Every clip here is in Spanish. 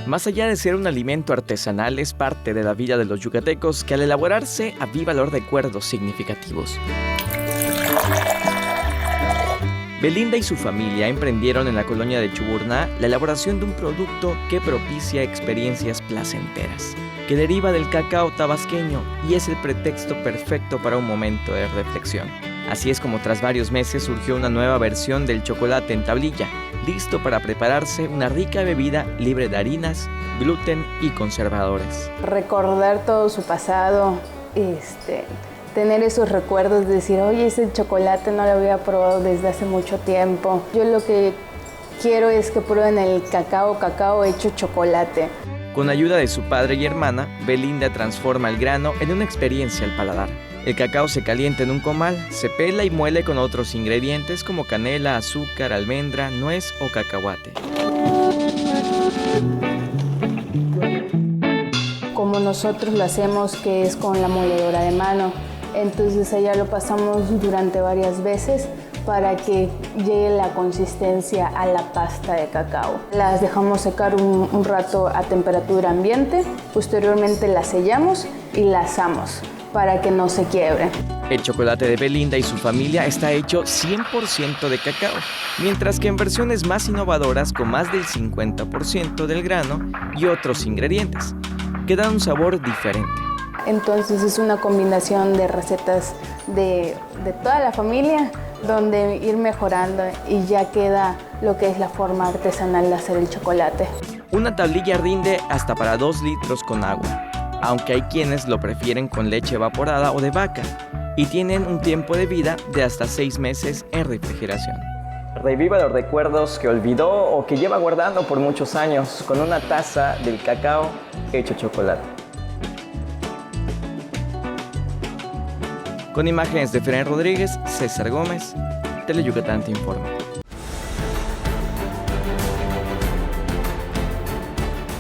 Más allá de ser un alimento artesanal, es parte de la vida de los yucatecos que al elaborarse aviva los recuerdos significativos. Belinda y su familia emprendieron en la colonia de Chuburná la elaboración de un producto que propicia experiencias placenteras, que deriva del cacao tabasqueño y es el pretexto perfecto para un momento de reflexión. Así es como tras varios meses surgió una nueva versión del chocolate en tablilla, listo para prepararse una rica bebida libre de harinas, gluten y conservadores. Recordar todo su pasado, tener esos recuerdos de decir, oye, ese chocolate no lo había probado desde hace mucho tiempo. Yo lo que quiero es que prueben el cacao hecho chocolate. Con ayuda de su padre y hermana, Belinda transforma el grano en una experiencia al paladar. El cacao se calienta en un comal, se pela y muele con otros ingredientes como canela, azúcar, almendra, nuez o cacahuate. Como nosotros lo hacemos, que es con la moledora de mano. Entonces allá lo pasamos durante varias veces para que llegue la consistencia a la pasta de cacao. Las dejamos secar un rato a temperatura ambiente, posteriormente las sellamos y las asamos para que no se quiebre. El chocolate de Belinda y su familia está hecho 100% de cacao, mientras que en versiones más innovadoras con más del 50% del grano y otros ingredientes, que dan un sabor diferente. Entonces es una combinación de recetas de toda la familia, donde ir mejorando y ya queda lo que es la forma artesanal de hacer el chocolate. Una tablilla rinde hasta para 2 litros con agua, aunque hay quienes lo prefieren con leche evaporada o de vaca y tienen un tiempo de vida de hasta 6 meses en refrigeración. Reviva los recuerdos que olvidó o que lleva guardando por muchos años con una taza del cacao hecho chocolate. Con imágenes de Feren Rodríguez, César Gómez, Teleyucatán te informa.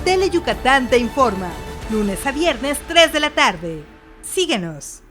Teleyucatán te informa, lunes a viernes 3 de la tarde. Síguenos.